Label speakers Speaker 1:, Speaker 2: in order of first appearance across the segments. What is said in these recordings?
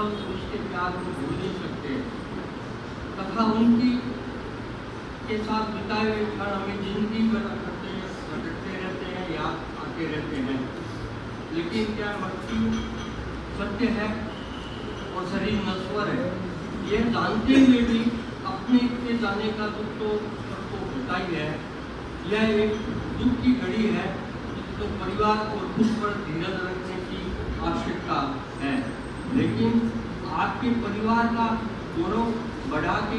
Speaker 1: पल उसके प्यार को भूल नहीं सकते तथा उनकी के साथ बिताए हुए क्षण हमें जिंदगी भर भटकते रहते हैं, याद आते रहते हैं। लेकिन क्या मृत्यु सत्य है और शरीर नश्वर है, यह जानते हुए भी अपने के जाने का दुख तो सबको होता ही है। यह एक दुख की घड़ी है जिसको परिवार और खुद पर धीरज रखने की आवश्यकता है। लेकिन आपके परिवार का गौरव बढ़ा के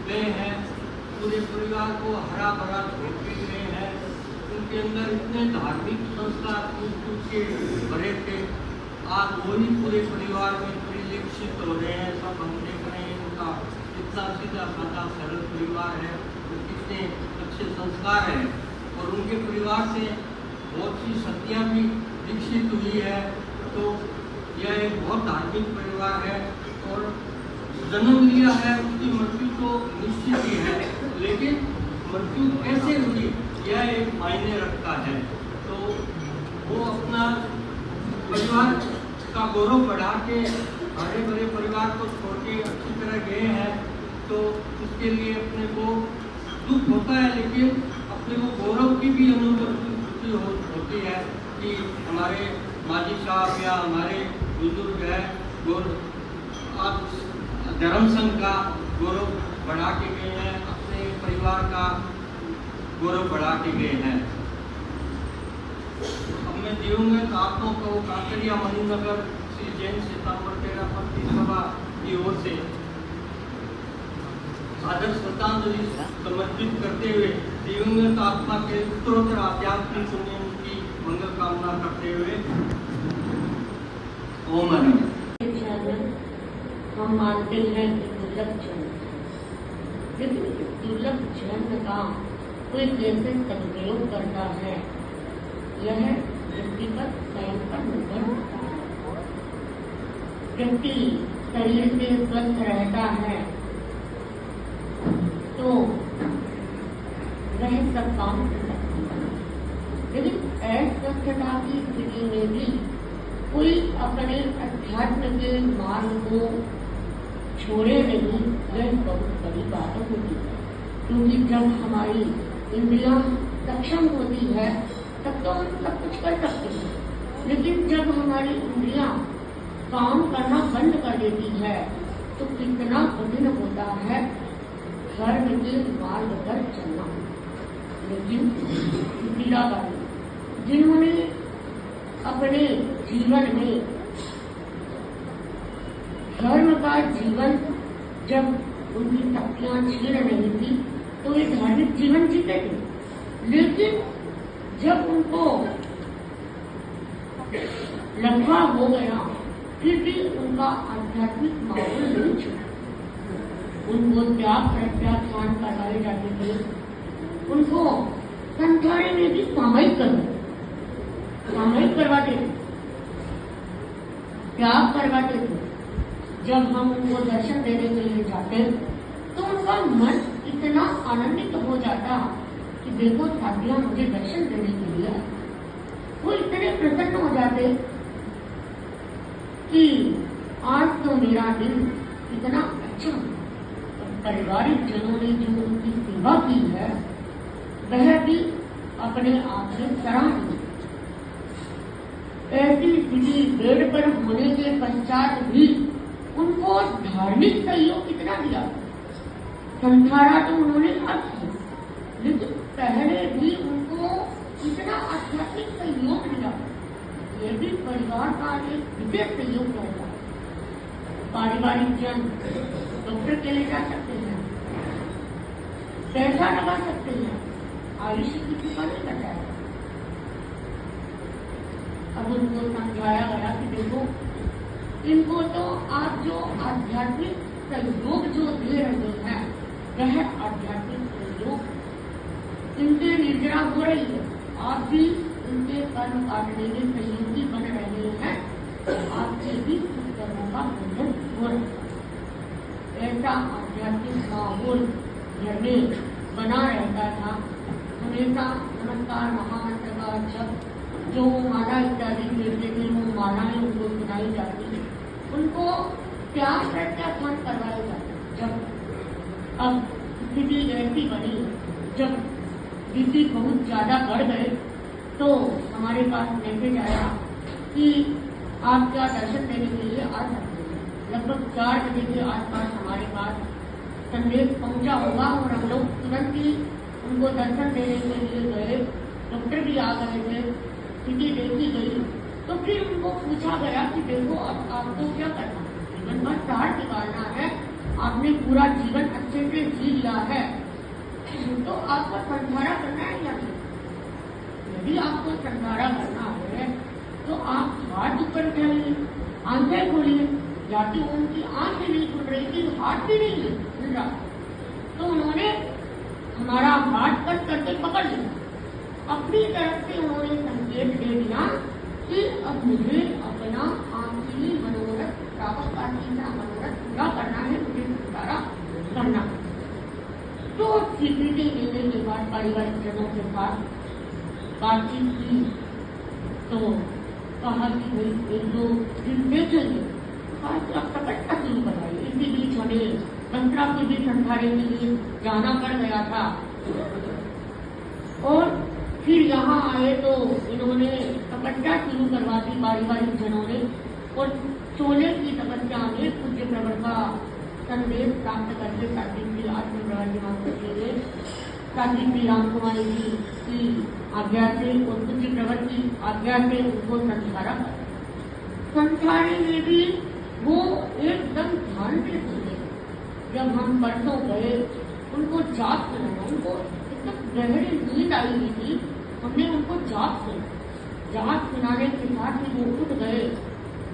Speaker 1: गए हैं, पूरे परिवार को हरा भरा छोड़ के गए हैं। उनके अंदर इतने धार्मिक संस्कार कूट के भरे थे, आज वही पूरे परिवार में परिलक्षित हो रहे हैं। सब हम देख रहे हैं उनका कितना सीधा साधा सरल परिवार है, तो कितने अच्छे संस्कार हैं और उनके परिवार से बहुत सी शक्तियाँ भी विकसित हुई है। तो यह एक बहुत धार्मिक परिवार है और जन्म लिया है, उसकी मृत्यु तो निश्चित ही है, लेकिन मृत्यु कैसे हुई यह एक मायने रखता है। तो वो अपना परिवार का गौरव बढ़ा के हरे भरे परिवार को छोड़ के अच्छी तरह गए हैं, तो उसके लिए अपने को दुख होता है, लेकिन अपने को गौरव की भी अनुभूति होती है कि हमारे माजी साहब या हमारे बुजुर्ग है आज धर्म संघ का गौरव बढ़ा के गए हैं, अपने परिवार का गौरव बढ़ा के गए हैं। अब मैं दिवंगत आत्माओं को काकरिया मणिनगर श्री जैन सितंबर 13 सभा की ओर से आदर श्रद्धांजलि समर्पित करते हुए दिवंगत आत्मा के उत्तरोत्तर आध्यात्मिक उन्नयन की मंगल कामना करते हुए ओम हरि।
Speaker 2: हम मानते हैं कि दुर्लभ जन्म, लेकिन इस दुर्लभ जन्म का कोई कैसे सदुपयोग करता है, यह व्यक्ति पर स्वयं पर निर्भर होता है। व्यक्ति शरीर से स्वस्थ रहता है तो वह सब काम कर सकता है, लेकिन अस्वस्थता की स्थिति में भी कोई अपने अध्यात्म के मार्ग को छोड़े नहीं, यह बहुत बड़ी बात होती है। क्योंकि जब हमारी इंद्रियां सक्षम होती है तब तो हम सब कुछ कर सकते हैं, लेकिन जब हमारी इंद्रियां काम करना बंद कर देती है तो कितना कठिन होता है धर्म के मार्ग पर चलना। लेकिन मीराबाई जिन्होंने अपने जीवन में धर्म का जीवन, जब उनकी शक्तियां क्षीण नहीं थी तो ये धार्मिक जीवन जीते थे, लेकिन जब उनको लंबा हो गया फिर भी उनका आध्यात्मिक माहौल नहीं छूटा। उनको त्याग प्रत्याख्यान कराए जाते थे, उनको संसारी में भी सामयिक करवाते थे, त्याग करवाते थे। जब हम उनको दर्शन देने के लिए जाते तो उनका मन इतना आनंदित हो जाता कि देखो साथियां मुझे दर्शन देने के लिए, वो इतने प्रसन्न हो जाते कि आज तो मेरा दिन इतना अच्छा। पारिवारिक जनों ने जो उनकी सेवा की है वह भी अपने आप में सराहनीय। ऐसी स्थिति बेड पर होने के पश्चात भी उनको धार्मिक सहयोग कितना दिया। संसारा तो उन्होंने अब किया, लेकिन पहले भी उनको इतना आध्यात्मिक सहयोग मिला। ये भी परिवार का एक विशेष सहयोग रहता है। पारिवारिक जन डॉक्टर के लिए जा सकते हैं, पैसा लगा सकते हैं, आयुष्य किसी का नहीं बताया। अब उनको समझाया गया कि देखो इनको तो आप जो आध्यात्मिक सहयोग जो दे रहे हैं वह आध्यात्मिक सहयोग इनके निर्जरा हो रही है, आप भी इनके कर्म काटने में सहयोगी बन रहे हैं, आपके भी कर्मों का बंधन हो रहा है। ऐसा आध्यात्मिक माहौल घर में बना रहता था। हमेशा नमस्कार महामंत्र का जप जो माला इत्यादि देते थे वो मालाएं उनको सुनाई जाती, उनको प्यार प्रत्याख्यान करवाया जाता। जब अब स्थिति ऐसी बनी, जब बीपी बहुत ज्यादा बढ़ गए, तो हमारे पास मैसेज आया कि आप क्या दर्शन देने के लिए आ सकते हैं। लगभग 4 बजे के आसपास हमारे पास संदेश पहुंचा होगा और हम लोग तुरंत ही उनको दर्शन देने के लिए गए। डॉक्टर भी आ गए थे, स्थिति देखी गई, तो फिर उनको पूछा गया कि देखो अब आपको क्या करना है, जीवन भर सार निकालना है, आपने पूरा जीवन अच्छे से जी लिया है, तो आपको संधारा करना है या नहीं। यदि आपको संधारा करना है तो आप हाथ ऊपर उठाइए, आंखें खोलिए। या कि उनकी आंखें नहीं खुल रही थी, हाथ भी नहीं खुल रहा, तो उन्होंने हमारा हाथ कस करके पकड़ लिया। अपनी तरफ से उन्होंने संकेत दे दिया कि अब मुझे अपना आखिरी मनोरथ, प्रापक का तीसरा मनोरथ पूरा करना है, मुझे संधारा करना है। तो स्वीकृति लेने के बाद पारिवारिक जनों के साथ बातचीत की, तो कहा कि भाई 1-2 दिन देखेंगे, कहा कि आप तपस्या शुरू करवाइए। इसी बीच हमें मंत्रापुर भी संधारे के लिए जाना पड़ गया था, और फिर यहाँ आए तो इन्होंने तपस्या शुरू करवा दी पारिवारिक जनों ने, और चोले की तपस्या में पूज्य प्रवर का संदेश प्राप्त करके साथी श्री आत्मप्रवर जी मास्टर के लिए साथी श्री राम कुमारी जी की आज्ञा से और पूज्य प्रवर की आज्ञा से उनको संधारा। संधारे में भी वो एकदम ध्यान से सुने। जब हम परसों गए, उनको जाप सुनाया, उनको एकदम गहरी नींद आई हुई थी, हमने उनको जाप सुना। जाप सुनाने के साथ ही वो उठ गए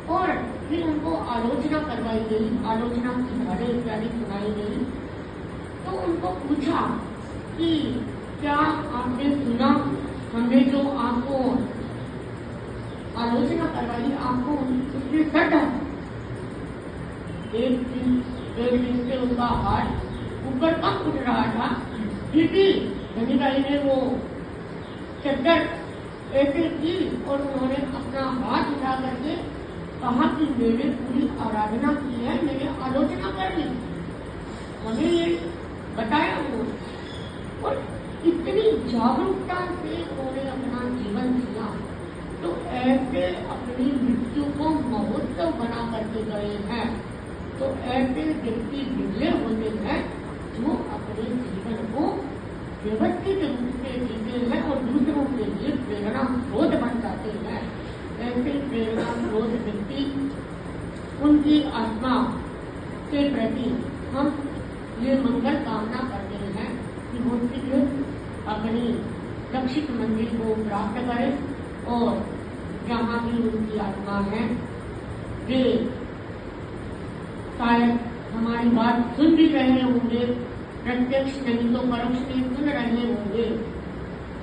Speaker 2: और फिर उनको आलोचना करवाई गई, आलोचना की धारे इत्यादि सुनाई गई। तो उनको पूछा कि क्या आपने सुना, हमने जो आपको आलोचना करवाई, आपको उसने सटा। एक दिन से उनका हाथ ऊपर कम उठ रहा था, फिर भी धनीबाई ने वो चद्दर ऐसे की और उन्होंने अपना हाथ उठा करके कहा कि मैंने पूरी आराधना की है, मैंने आलोचना कर ली, हमें ये बताया उन्होंने। और इतनी जागरूकता से उन्होंने अपना जीवन जिया। तो ऐसे अपनी मृत्यु को महोत्सव बना करके गए हैं। तो ऐसे व्यक्ति विरले होते हैं जो अपने जीवन को व्यवस्थित रूप से जीते हैं और दूसरों के लिए प्रेरणा स्रोत बन जाते हैं। ऐसे प्रेरणा स्रोत व्यक्ति, उनकी आत्मा के प्रति हम ये मंगल कामना करते हैं कि वो शीघ्र अपनी रक्षित मंदिर को प्राप्त करें और जहाँ भी उनकी आत्मा है वे शायद हमारी बात सुन भी रहे होंगे, प्रत्यक्ष नहीं तो परोक्ष में सुन रहे होंगे,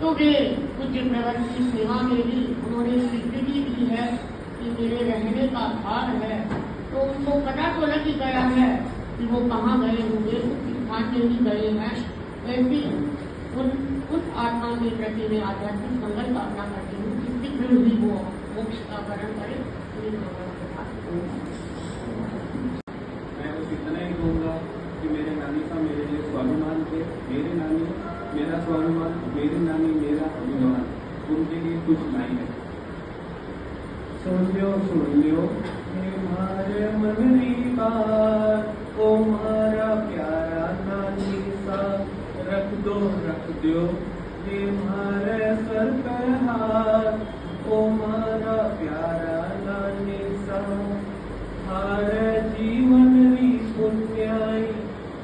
Speaker 2: तो वे पूज्य प्रवर की सेवा में भी उन्होंने स्वीकृति दी है कि मेरे रहने का भाग है। तो उनको पता तो लग ही गया है कि वो कहाँ गए होंगे, उस स्थान में ही गए हैं। ऐसी उस आत्मा के प्रति में आध्यात्मिक मंगल कामना करती हूँ कि शीघ्र ही वो मोक्ष का वर्ण करे।
Speaker 3: मैं बस इतना ही कहूँगा कि मेरे नानी का मेरे लिए स्वाभिमान थे, मेरे नानी मेरा स्वाभिमान, मेरी नानी मेरा अभिमान, उनके लिए कुछ नहीं है। सुन लियो हमारे मन की बात, ओ हमारा प्यारा नानी सा, रख दो ये हमारे सर पर हाथ, ओ हमारा प्यारा नानी सा। हारे जीवन री पुण्याई,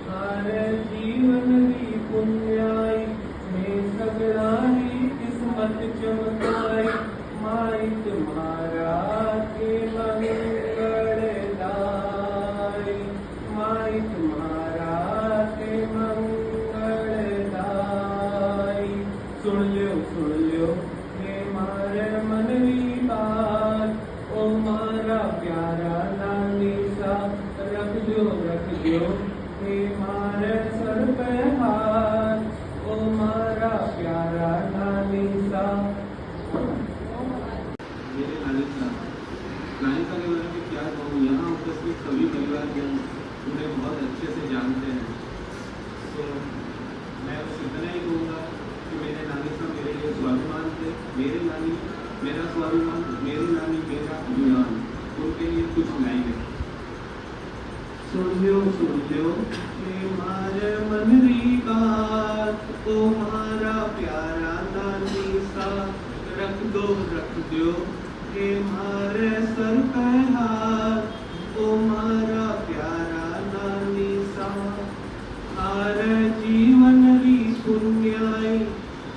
Speaker 3: हारे जीवन री पुण्याई, मैं सगरारी किस्मत चमकाई, माई तुम्हारा के मंगल दाई, माई तुम्हारा के मंगल दाई। सुन लियो हे मारे मन की बात, ओ मारा प्यारा नानी सा, नानी मेरा स्वाभिमान, मेरी नानी मेरा अभिमान, उनके लिए कुछ लाएंगे। सुन लो ये मारे मन री बात, ओ मारा प्यारा नानी सा, रख दो ये मारे सर पे हाथ, ओ मारा प्यारा नानी सा। हारे जीवन री पुण्याई,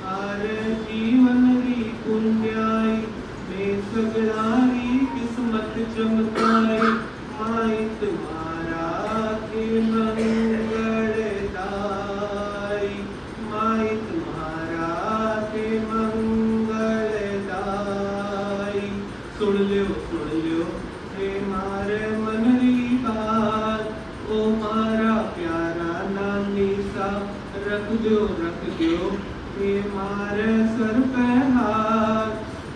Speaker 3: हारे जीवन री पुण्याई, मैं सगळारी किस्मत चमकाई, माई तुम्हारा के मंगलदाई, माई तुम्हारा के मंगलदाई। सुन लो हे मारे मन री बात, ओ मारा प्यारा नानी सा, रख दो हे मारे सर पे हाथ,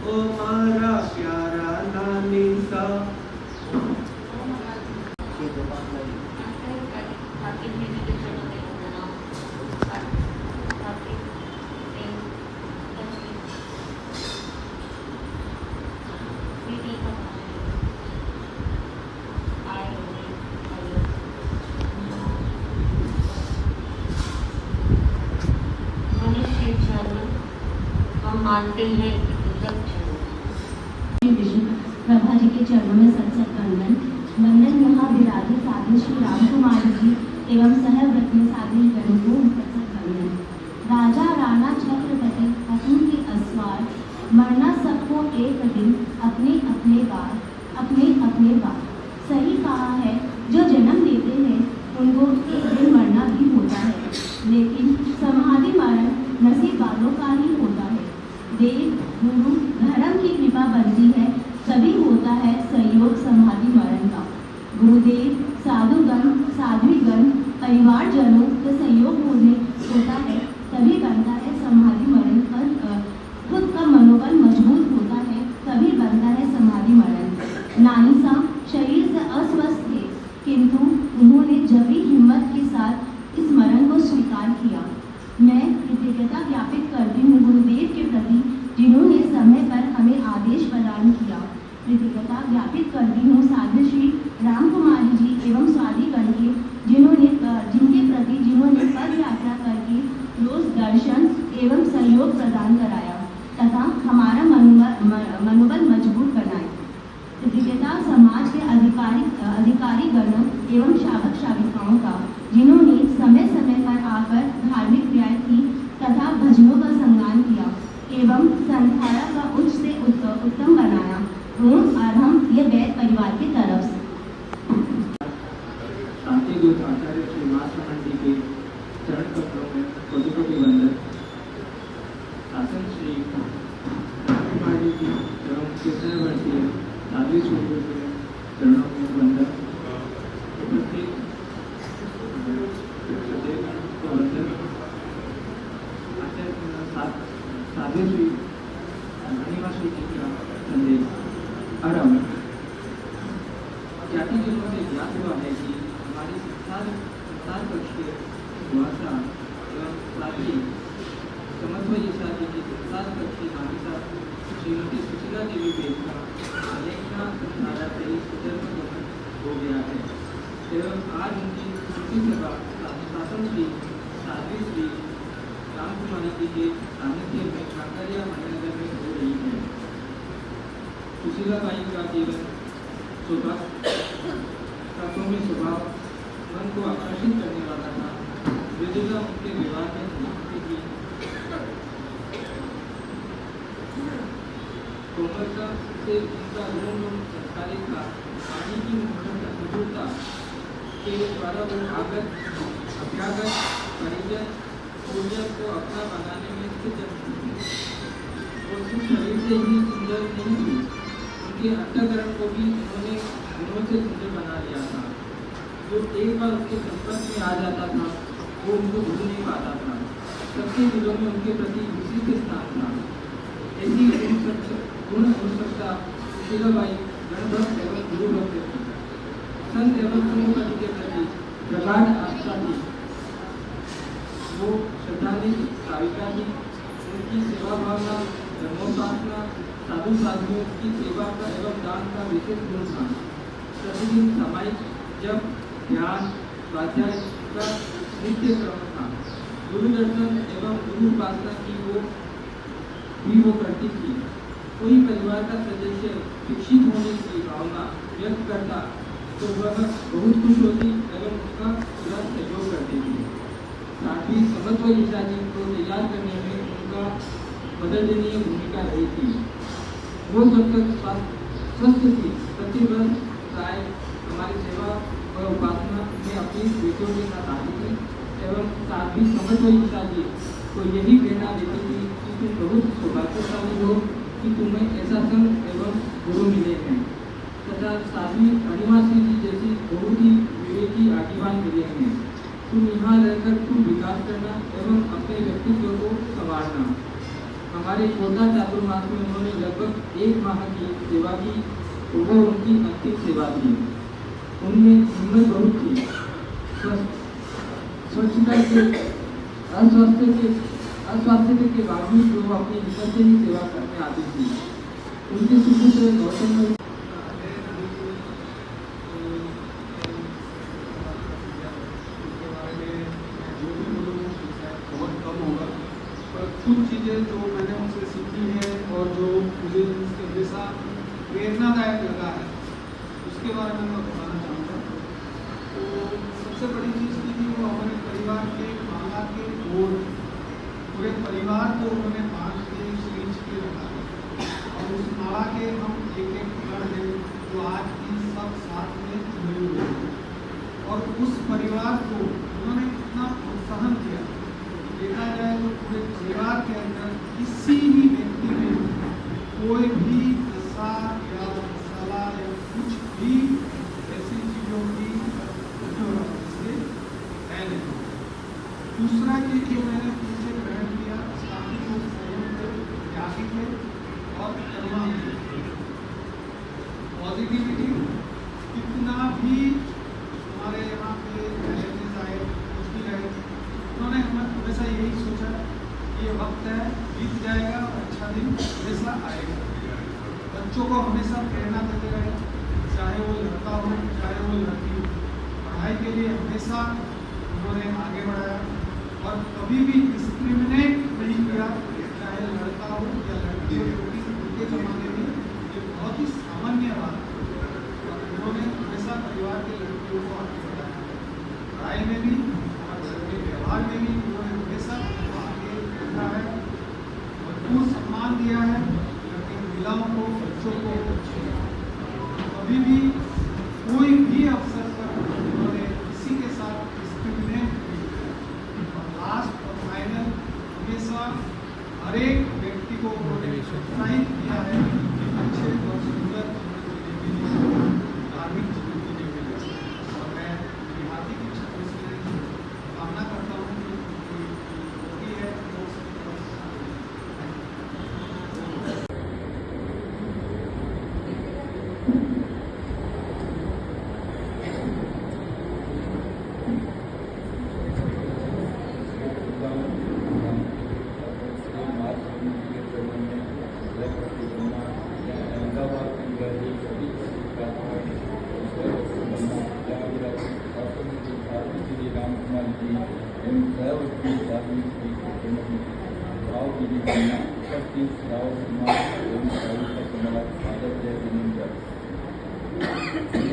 Speaker 3: ओ मारा प्यारा नानी सा।
Speaker 2: हम मानते हैं कि दुर्लभ जन्म।
Speaker 4: विष्णु प्रभा जी के चरणों में सत्सत वंदन यहाँ विराजे साधु श्री राम कुमार जी एवं सहव्रत में साधु गणों को सत्सत वंदन। राजा राणा छत्रपति हसन के अस्वार, मरना सबको एक दिन अपने अपने बार। सही कहा है, जो जन्म लेते हैं उनको एक दिन मरना भी होता है, लेकिन समाधि मरण नसीब वालों का ही होता है। देव गुरु धर्म की कृपा बनती है, तभी होता है सहयोग समाधि मरण का। गुरुदेव साधुगण साध्वीगण परिवारजनों का सहयोग होता है, तभी बनता है समाधि मरण पर खुद का मनोबल मजबूत होता है, तभी बनता है समाधि मरण। नानी साहब शरीर से अस्वस्थ थे, किंतु उन्होंने जबरी हिम्मत के साथ इस मरण को स्वीकार किया। मैं कृतज्ञता ज्ञापित करती हूँ गुरुदेव के प्रति, जिन्होंने समय पर हमें आदेश प्रदान किया। कृतज्ञता ज्ञापित करती हूँ साधु श्री राम कुमारी जी एवं स्वादिगण के, जिन्होंने पद यात्रा करके रोज दर्शन एवं सहयोग प्रदान कराया तथा हमारा मनोबल मजबूत बनाए। कृतज्ञता समाज के अधिकारी गण एवं शावक शाविकाओं का, जिन्होंने समय समय पर आकर धार्मिक क्रियाएं की तथा भजनों का संगान किया एवं संस्थारा का उच्च से उत्तम बनाया। और हम ये वैद परिवार की तरफ से
Speaker 3: आचार्य श्री मास्टर के चरण कमलों में कोटि वंदन। शासन श्री रामकुमार जी की एवं सहवर्ती साधु स्वरूप के चरणों में वंदन। उपस्थित को वंदन। साधु श्री श्री जी का संदेश। आरंभ। ज्ञाति जनों से ज्ञात हुआ है कि हमारी संसार पक्ष के भाषा एवं साथी समत्व ईसा जी की संसार पक्ष की मान्यता श्रीमती सुशीला देवी बेद का अलेखना धारा से जन्म हो गया है एवं आज उनकी स्मृति सभा शासन श्री साध्वी श्री रामकुमारी जी के सानिध्य में कांकरिया महानगर में हो रही है। सुशीला बाई का जीवन सौम्य स्वभाव मन को आकर्षित करने वाला था। विधुता उनके विवाह में समाप्ति की। कोमलता से उनका रोम संस्कारित था। पानी की मधुरता के द्वारा वो अभ्यागत परिजन पूजन को अपना बनाने में स्थित वो सिर्फ शरीर से ही सुंदर नहीं थी, उनके अंतःकरण को भी उन्होंने गुणों से सुंदर बना लिया था। जो एक बार उनके संपर्क में आ जाता था वो उनको भूल नहीं पाता था। सबके दिलों में उनके प्रति विशिष्ट स्थान था। ऐसी गुण अनुसंख्या सुशीलाबाई गणभक्त एवं गुरुभक्त थी। संत एवं गुरुपति के प्रति प्रगाढ़ आस्था थी। वो श्रद्धालु साविका थी। उनकी सेवा भावना धर्मोपासना साधु साधुओं की सेवा का एवं दान का विशेष गुण था। प्रतिदिन सामायिक जप, ध्यान, स्वाध्याय का नित्य क्रम था। गुरु दर्शन एवं गुरु उपासना की वो करती थी। कोई परिवार का सदस्य शिक्षित होने की भावना व्यक्त करता तो वह बहुत खुश होती एवं उसका पूरा सहयोग करती थी। साथ ही समत्व ईसा जी को तैयार करने में उनका मददनीय भूमिका रही थी। वो जब तक स्वस्थ थी प्रतिवर्ष प्राय हमारी सेवा व उपासना में अपनी बेटियों के साथ आती थी एवं साथ ही समत्व ईसा जी को यही प्रेरणा देती थी कि तुम बहुत सौभाग्यशाली हो कि तुम्हें ऐसा संत एवं गुरु मिले हैं तथा साध्वी अणिमा सिंह जी जैसी बहुत ही विवेकी आजीवन मिले हैं। तुम यहाँ रहकर तुम विकास करना एवं अपने व्यक्तित्व को संवारना। हमारे छोटा चातुर्मास में उन्होंने लगभग 1 माह की सेवा की। वह उनकी अंतिम सेवा थी। उनमें हिम्मत बहुत थी। स्वच्छता के अस्वास्थ्य के बावजूद वो अपनी हिम्मत से ही सेवा करने आती थी। उनके शुरू से गौतम में
Speaker 5: कुछ चीज़ें जो मैंने उनसे सीखी हैं और जो मुझे उनसे हमेशा प्रेरणादायक लगा है उसके बारे में मैं बताना चाहूँगा। तो सबसे बड़ी चीज़ की थी वो हमारे परिवार के माला के बोर्ड, पूरे परिवार को उन्होंने बांध के खींच के रखा और उस माला के हम एक घर हैं जो आज भी सब साथ में जुड़े हुए हैं। और उस परिवार को उन्होंने इतना प्रोत्साहन किया। देखा जाए तो पूरे परिवार के अंदर किसी भी व्यक्ति में कोई भी नशा या मसाला या कुछ भी ऐसी चीज़ों की से है नहीं। दूसरा चीज जो मैंने उनसे ग्रहण किया काफी वो संयम थे, त्यागी थे और कर्मा थे। पॉजिटिविटी कितना भी हमारे यहाँ पे चैलेंजेस आए, मुश्किल आए, उन्होंने हमेशा यही सोचा ये वक्त है, बीत जाएगा और अच्छा दिन हमेशा आएगा। बच्चों को हमेशा प्रेरणा देते रहे, चाहे वो लड़का हो चाहे वो लड़की हो। पढ़ाई के लिए हमेशा उन्होंने आगे बढ़ाया और कभी भी डिस्क्रिमिनेट नहीं किया, चाहे लड़का हो या लड़की हो, क्योंकि उनके ज़माने में ये बहुत ही सामान्य बात है। और उन्होंने हमेशा परिवार के लड़कियों को आगे बढ़ाया, पढ़ाई में भी और उनके व्यवहार में भी उन्होंने हमेशा आगे रखा है, भरपूर सम्मान दिया है लड़की महिलाओं को, बच्चों को। कभी भी कोई भी अवसर पर उन्होंने किसी के साथ डिस्क्रिमिनेट नहीं। और लास्ट और फाइनल हमेशा हर एक व्यक्ति को उन्होंने प्रोत्साहित किया है कि अच्छे और सुंदर धार्मिक जीवन जीने के लिए। और मैं हाथी की छत्र से कामना करता हूँ कि होती है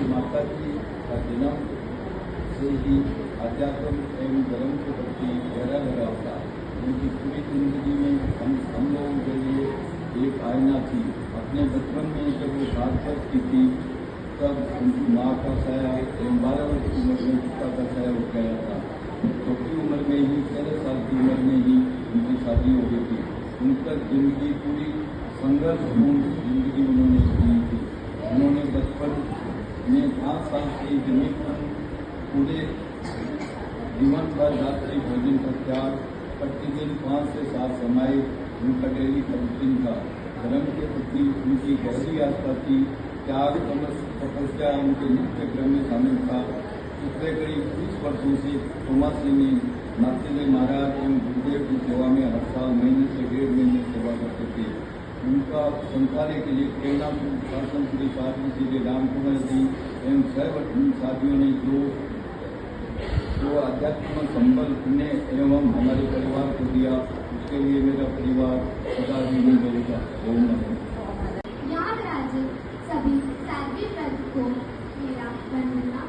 Speaker 6: माता जी का जन्म से ही अध्यात्म एवं धर्म के प्रति गहरा लगाव था। उनकी पूरी जिंदगी में हम लोगों के लिए एक आईना थी। अपने बचपन में जब वो 7 वर्ष की थी तब उनकी माँ का साया एवं 12 वर्ष की उम्र में पिता का साया उठ गया था। छोटी उम्र में ही 13 साल की उम्र में ही उनकी शादी हो गई थी। उनका जिंदगी पूरी संघर्षपूर्ण जिंदगी उन्होंने जी थी। उन्होंने बचपन में 5 साल की जमीन पर पूरे जीवन भर रात्रि भोजन का त्याग, प्रतिदिन 5 से 7 समय उनका डेली कंटिन्यू था। धर्म के प्रति उनकी गहरी आस्था थी। त्याग तपस्या उनके नित्य क्रम में शामिल था। पिछले करीब 30 वर्षों से तोमासी ने नाथेले महाराज एवं गुरुदेव की सेवा में हर साल महीने से 1.5 महीने सेवा करते थे। संचालय के लिए प्रेरणा शासन श्री पार्टी श्री राम कुमार जी एवं सर्व साथियों ने जो आध्यात्मिक संबल ने एवं हमारे परिवार को दिया, उसके लिए मेरा परिवार सदा जीवन रहेगा। ओम नमः।
Speaker 7: याद राज्य सभी साध्वी वर्ग को मेरा वंदना।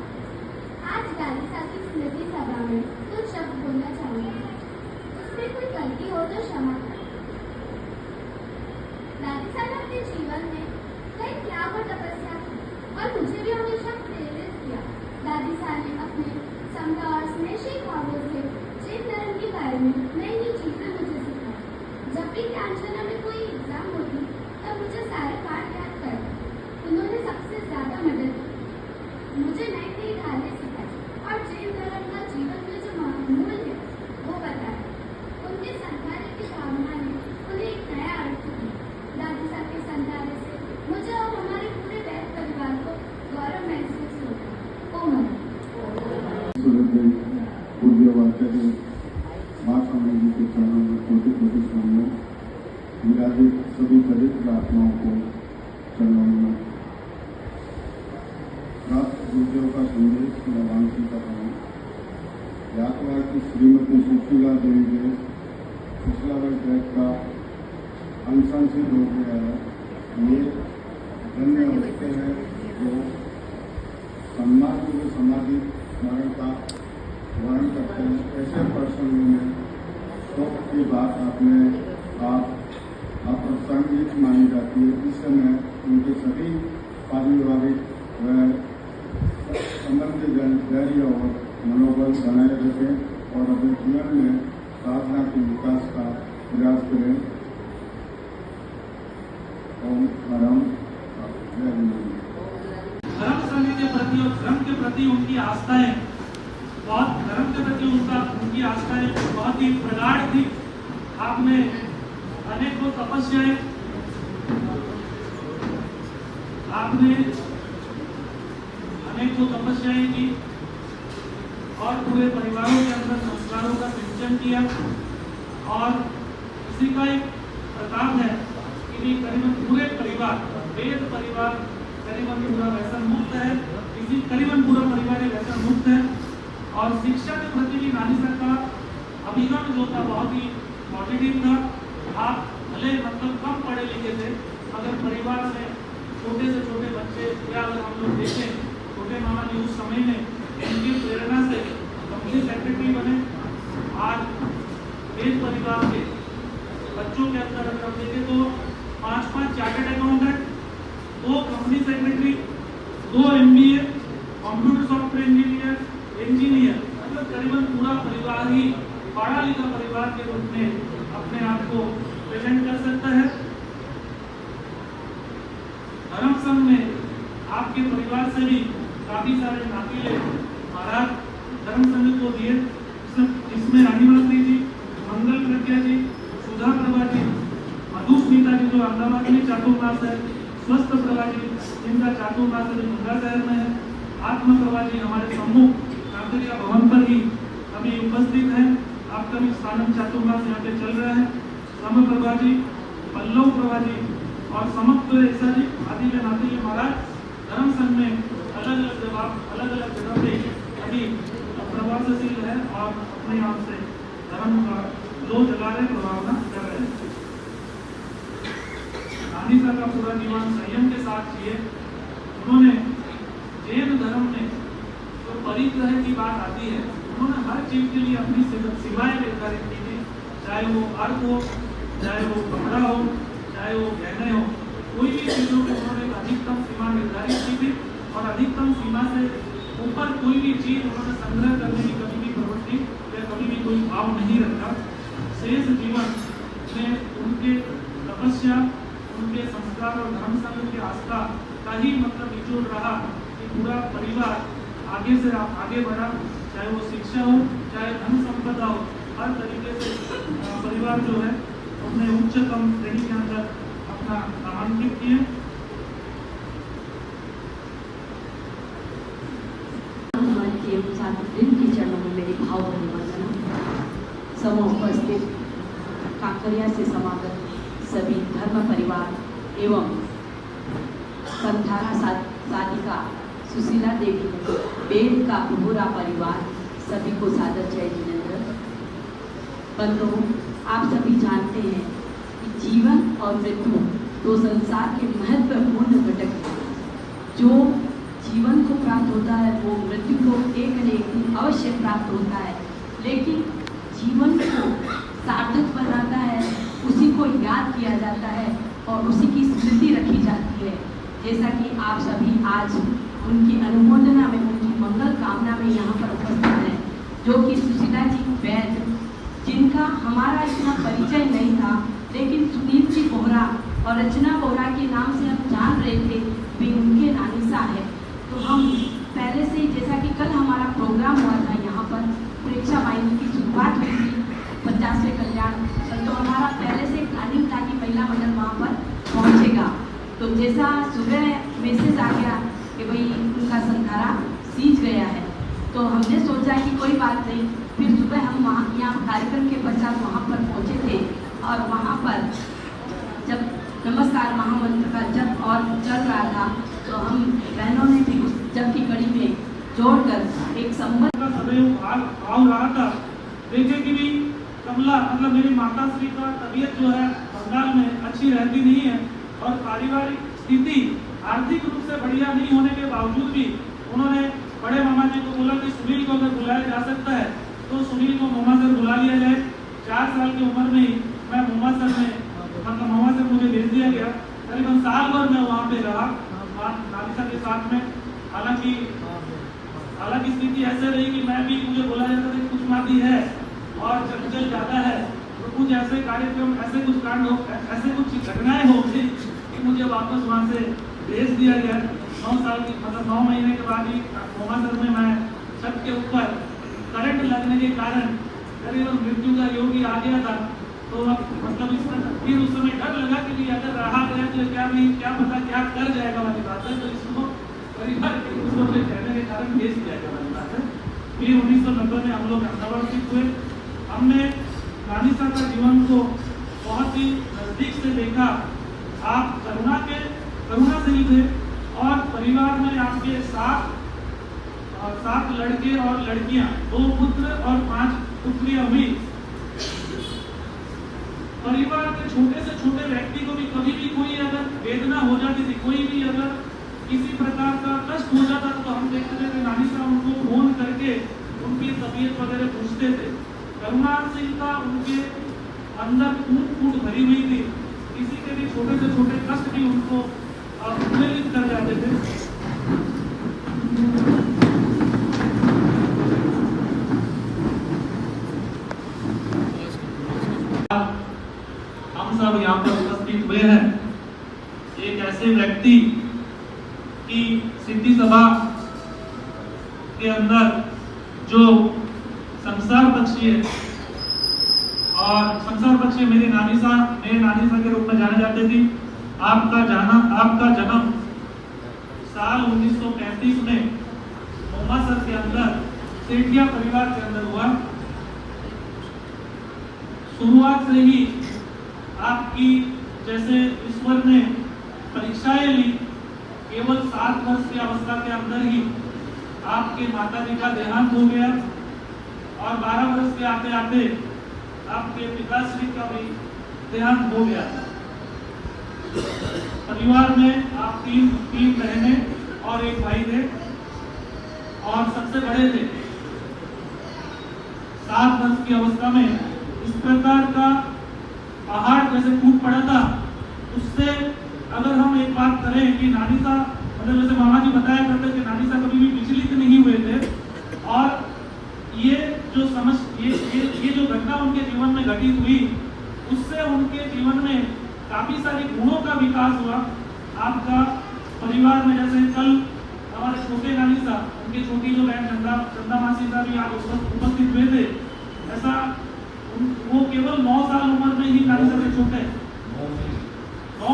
Speaker 7: आज दादिसा की स्मृति सभा में कुछ शब्द बोलना चाहूंगी। उसमें कोई गलती हो तो क्षमा करें। दादिसा ने अपने जीवन में कई त्याग और तपस्या की और मुझे भी हमेशा प्रेरित किया। दादिसा ने अपने समता और स्नेहशील भावों से जैन धर्म के बारे में नई नई चीजें मुझे सिखाई। जब भी ज्ञानशाला में कोई एग्जाम होती तब मुझे सारे पाठ याद कर उन्होंने सबसे ज्यादा मदद की। मुझे नई नई धारणें सिखाई और जैन धर्म का जीवन में जो मूल्य है वो बताया। उनके संताने की भावना ने उन्हें एक नया अर्थ दिया। दादिसा के संताने से मुझे और हमारे पूरे वैद परिवार को गौरव महसूस होता। ओम
Speaker 8: पूज्यवाचार्य माँ स्वामी जी के चरणों में कोटि कोटि प्रणाम। विराजित सभी पवित्र आत्माओं को चरणों में राष्ट्र गुरुदेव का संदेश मैं वांछित करता हूँ। यात्रा की श्रीमती सुशीला देवी के पिछला वर्ष का अनशन सिद्ध हो गया है। ये धन्य अवसर है जो सम्मान पूर्व समाधि स्मरण का वर्णन करते हैं। ऐसे प्रसंगों में शोक की बात आप अप्रासंगिक मानी जाती है। इस समय उनके सभी पारिवारिक व संबंधी धैर्य और मनोबल बनाए रखें और अपने जीवन में साधना के विकास का प्रयास करें। ओम धर्म
Speaker 9: संघ के प्रति और धर्म के प्रति उनकी आस्थाएं धर्म के प्रति उनकी आस्थाएं बहुत ही प्रगाढ़ थी। आपने अनेकों तपस्याएं की और पूरे परिवारों के अंदर संस्कारों का सिंचन किया। और इसी का एक प्रताप है कि करीबन पूरे परिवार वेद परिवार करीबन पूरा व्यसन मुक्त है। करीबन पूरा परिवार व्यसन मुक्त है। और शिक्षा के प्रति भी नानी का अभिगम जो था बहुत ही पॉजिटिव था। आप भले कम पढ़े लिखे थे, अगर परिवार में छोटे से छोटे बच्चे या अगर हम लोग देखें, छोटे मामा जी उस समय में उनकी प्रेरणा से कंपनी सेक्रेटरी बने। आज वेद परिवार के बच्चों के अंदर अगर हम देखें तो 5 chartered accountant, 2 company secretary, 2 MBA, computer software engineer, मतलब करीबन पूरा परिवार ही पढ़ा लिखा परिवार के रूप में अपने आप को प्रेजेंट कर सकता है। धर्म संघ में आपके परिवार से भी काफी सारे नातीले महाराज धर्म संघ को दिए। इसमें अनिवासी जी, मंगल प्रज्ञा जी, सुधा प्रभा जी, मधुस्मिता जी जो अहमदाबाद में चातुर्मास है, स्वस्थ प्रभा जी जिनका चातुर्मास गंगा शहर में है, आत्म प्रभा जी हमारे सम्मुख कांकरिया भवन पर ही अभी उपस्थित है। आपका भी स्थानम चातुर्मास यहाँ पे चल रहा है। सम प्रभा जी, पल्लव प्रभा जी और समक्त ऐसा जी आदि के नाती महाराज धर्म संघ में अलग अलग जगह पे अभी प्रवासशील है और अपने आप से धर्म का जो जला रहे प्रभावना कर रहे हैं। गांधी का पूरा जीवन संयम के साथ जिए। उन्होंने जैन धर्म में जो परिग्रह की बात आती है, उन्होंने हर चीज के लिए अपनी सीमाएं निर्धारित की थी, चाहे वो अर्थ हो, चाहे वो कपड़ा हो, चाहे वो गहने हो, कोई भी चीजों में उन्होंने एक अधिकतम सीमा निर्धारित की थी और अधिकतम सीमा से ऊपर कोई भी चीज उन्होंने संग्रह करने की कभी भी प्रवृत्ति या कभी भी कोई भाव नहीं रखा। शेष जीवन में उनके तपस्या, उनके संस्कार और धर्म संघ की आस्था का ही निचोड़ रहा कि पूरा परिवार आगे से आगे बढ़ा, चाहे वो शिक्षा हो, चाहे धन संपदा हो, हर तरीके से परिवार जो है अपने उच्चतम श्रेणी के अंदर अपना नामांकित किए।
Speaker 10: के चरणों में मेरी भावभरी वंदना। समूह उपस्थित कांकरिया से समागत सभी धर्म परिवार एवं संथारा साधिका सुशीला देवी, बेन का पूरा परिवार, सभी को सादर जय जिनेंद्र। बंधुओं, आप सभी जानते हैं कि जीवन और मृत्यु दो संसार के महत्वपूर्ण घटक हैं। जो जीवन को प्राप्त होता है वो मृत्यु को एक न एक दिन अवश्य प्राप्त होता है, लेकिन जीवन को सार्थक बनाता है, उसी को याद किया जाता है और उसी की स्मृति रखी जाती है। जैसा कि आप सभी आज उनकी अनुमोदना में, उनकी मंगल कामना में यहाँ पर उपस्थित हैं, जो कि सुशीला जी वैद्य, जिनका हमारा इतना परिचय नहीं था, लेकिन सुनील जी बोहरा और रचना बोहरा के नाम से हम जान रहे थे भी उनके नानीसा है। तो हम पहले से ही, जैसा कि कल हमारा प्रोग्राम हुआ था यहाँ पर, प्रेक्षा वाहिनी की शुरुआत हुई थी 50वें कल्याण, तो हमारा पहले से प्लानिंग था कि महिला मंडल वहाँ पर पहुँचेगा। तो जैसा सुबह मैसेज आ गया कि भाई उनका संथारा सींच गया है, तो हमने सोचा कि कोई बात नहीं। फिर सुबह हम वहाँ यहाँ कार्यक्रम के पश्चात वहाँ पर पहुँचे थे और वहाँ पर जब नमस्कार महामंत्र का जप और चल रहा था, तो हम बहनों ने भी उस जप की कड़ी में जोड़कर एक संबंध
Speaker 9: का सदैव भाव रहा था। देखे कि भी कमला मतलब मेरी माता श्री का तबीयत जो है बंगाल में अच्छी रहती नहीं है और पारिवारिक स्थिति आर्थिक रूप से बढ़िया नहीं होने के बावजूद भी उन्होंने बड़े मामा जी को बोला कि सुनील को अगर बुलाया जा सकता है तो सुनील को मोमा सर बुला लिया जाए। 4 साल की उम्र में ही मैं मोमा सर में मतलब मोमा सर मुझे भेज दिया गया। करीबन साल भर मैं वहाँ पे रहा नालिसा के साथ में। हालांकि स्थिति ऐसे रही कि मैं भी, मुझे बोला जाता था कुछ माती है और चंचल ज्यादा है, तो कुछ ऐसे कार्यक्रम, ऐसे कुछ कांड हो, ऐसे कुछ घटनाएं हो गई कि मुझे वापस वहाँ से भेज दिया गया। 9 साल की मतलब 9 महीने के बाद ही मोमा सर में मैं छत के ऊपर करंट लगने के कारण करीबन मृत्यु का योग ही आ गया था। तो मतलब इस फिर उस समय डर लगा कि अगर रहा गया तो क्या पता क्या कर जाएगा वाली बात है। तो इसको परिवार के दूसरों से कहने के कारण भेज दिया गया वाली बात है। फिर 1990 में हम लोग अहमदाबाद हुए। हमने नानिसा का जीवन को बहुत ही नजदीक से देखा। आप करुणा से ही थे और परिवार में आपके 7 लड़के और लड़कियां, 2 पुत्र और 5 पुत्रियां हुई। परिवार के छोटे से छोटे व्यक्ति को भी कभी भी कोई अगर वेदना हो जाती थी, कोई भी अगर किसी प्रकार का कष्ट हो जाता तो हम देखते थे कि नानिसा उनको फोन करके उनकी तबीयत वगैरह पूछते थे। करुणा सिंह का उनके अंदर कूट भरी हुई थी। किसी के भी छोटे से छोटे कष्ट भी उनको प्रेरित कर जाते थे। हम सब यहाँ पर उपस्थित हुए हैं एक ऐसे व्यक्ति की सिद्धि सभा के अंदर जो संसार पक्षी है, और संसार पक्षी मेरे नानिसा के रूप में जाने जाते थे। आपका जन्म साल 1935 में मोमा सर के अंदर सेठिया परिवार के अंदर हुआ। शुरुआत से ही आपकी जैसे ईश्वर ने परीक्षाएं ली, केवल 7 वर्ष की अवस्था के अंदर ही आपके माता जी का देहांत हो गया और 12 वर्ष के आते आते आपके पिताश्री का भी देहांत हो गया। परिवार में आप 3 बहनें और 1 भाई थे और सबसे बड़े थे। 7 वर्ष की अवस्था में इस प्रकार का पहाड़ जैसे टूट पड़ा था। उससे अगर हम एक बात करें कि नानिसा मतलब जैसे मामा जी बताया करते कि नानिसा कभी भी विचलित नहीं हुए थे, और ये जो घटना उनके जीवन में घटित हुई उससे उनके जीवन में काफी सारे गुणों का विकास हुआ। आपका परिवार में जैसे कल हमारे छोटे नानिसा, उनकी छोटी जो बहन चंदा मासी का भी आप उपस्थित हुए थे, ऐसा वो केवल 9 साल उम्र में ही नानिसा से छोटे, 9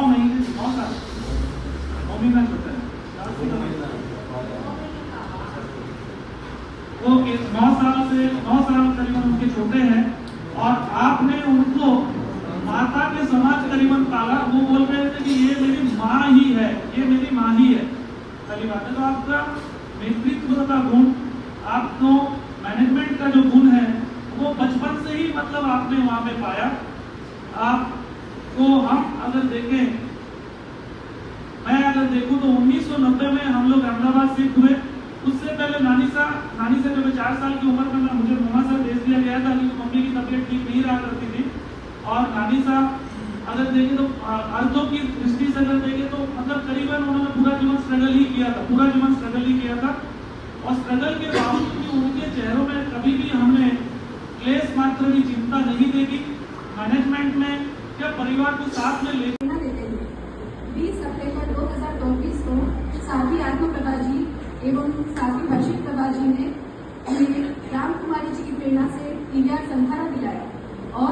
Speaker 9: साल 9 महीना छोटे वो 9 साल करीबन उनके छोटे हैं, और आपने उनको माता के समाज करीबन पाला। वो बोल रहे थे कि ये मेरी माँ ही है। पहली बात है तो आपका नेतृत्व का गुण, आपको मैनेजमेंट का जो गुण है वो बचपन से ही मतलब आपने वहाँ पे पाया। आपको हम अगर देखें, मैं अगर देखूं तो 1990 में हम लोग अहमदाबाद शिफ्ट हुए। उससे पहले नानी से जब 4 साल की उम्र में मुझे मम्मा से भेज दिया गया था क्योंकि मम्मी की तबीयत ठीक नहीं रहा करती थी। और नानी साहब अगर देखें तो अर्धों की दृष्टि से अगर देखें तो मतलब करीबन उन्होंने पूरा जीवन स्ट्रगल ही किया था। और स्ट्रगल के बावजूद भी उनके चेहरों में कभी भी हमने क्लेश मात्र की चिंता नहीं देखी। मैनेजमेंट में क्या परिवार को साथ में लेते
Speaker 7: हैं। 20 सितंबर 2024 को साथी आत्मा प्रभा जी एवं साथी हर्षित प्रभा जी ने हमें राम कुमारी जी की प्रेरणा से पीवीआर संधारा दिलाया और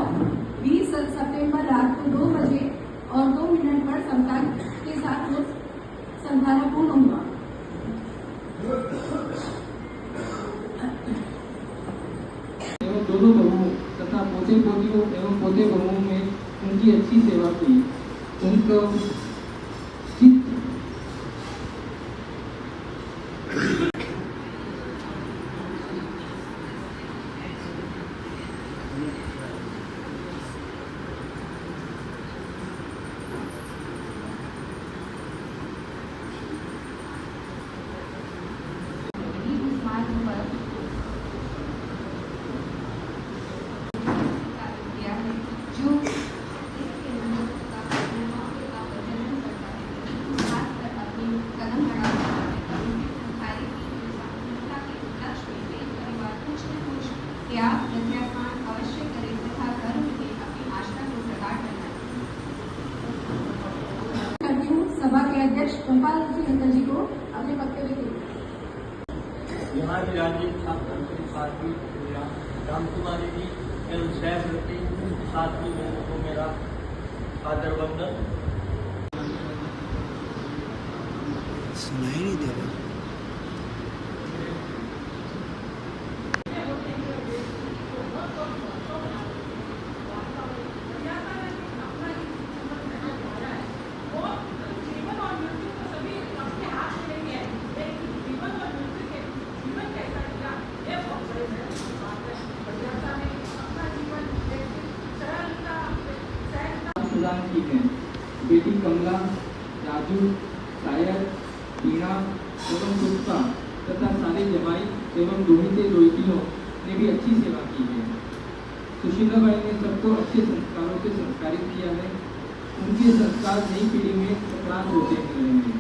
Speaker 7: 20 सितंबर रात को 2 बजे और 2 मिनट पर समकाल के साथ वो संधारा पूर्ण हुआ।
Speaker 3: एवं दोनों बहुओं तथा पोते पोतियों एवं पोते बहुओं में उनकी अच्छी सेवा की। उनको
Speaker 7: अवश्य करें तथा कर्म में अपनी आस्था को प्रकट करना। सभा के अध्यक्ष गोपाल जी नंदन जी को अपने वक्तव्य के
Speaker 1: यहाँ विराजित छात्र साथी राम कुमारी जी एवं सहप्रति साथी बहनों को मेरा आदर वंदन।
Speaker 11: सुनाई नहीं दे रहा।
Speaker 3: प्रदान की है। बेटी कमला, राजू, सायर, वीणा एवं पुष्पा तथा सारे जमाई एवं दोहिते दोहितियों ने भी अच्छी सेवा की है। सुशीलाबाई ने सबको अच्छे संस्कारों से संस्कारित किया है। उनके संस्कार नई पीढ़ी में सकारात्मक होते रहेंगे।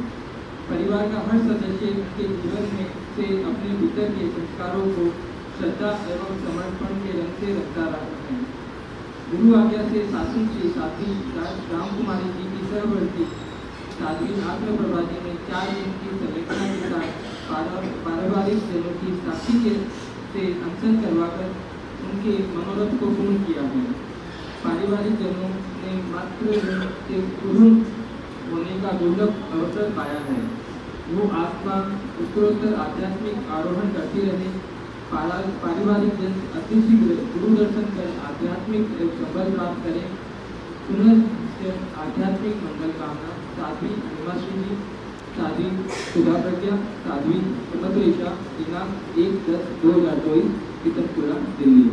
Speaker 3: परिवार का हर सदस्य उनके जीवन में से अपने भीतर के संस्कारों को श्रद्धा एवं समर्पण के रंग से रखता रहा है। गुरु आज्ञा से शासन श्री साध्वी राम कुमारी जी की सहवर्ती साध्वी आत्मा प्रभा जी ने 4 दिन की संरचना के साथ पारिवारिक जनों की साथी से अनशन करवाकर उनके मनोरथ को पूर्ण किया है। पारिवारिक जनों ने मात्र से पूर्ण होने का दुर्लभ अवसर पाया है। वो आत्मा उत्तरोत्तर आध्यात्मिक आरोहण करती रहे। पारिवारिक जन अतिशीघ्र गुरु दर्शन कर आध्यात्मिक संबल प्राप्त करें। पुनः आध्यात्मिक मंगल कामना साध्वी हिमाश्री जी, साध्वी सुधा प्रज्ञा, साध्वी सुमद्रेशा, दिनांक 1/10/2024, पीतमपुरा, दिल्ली।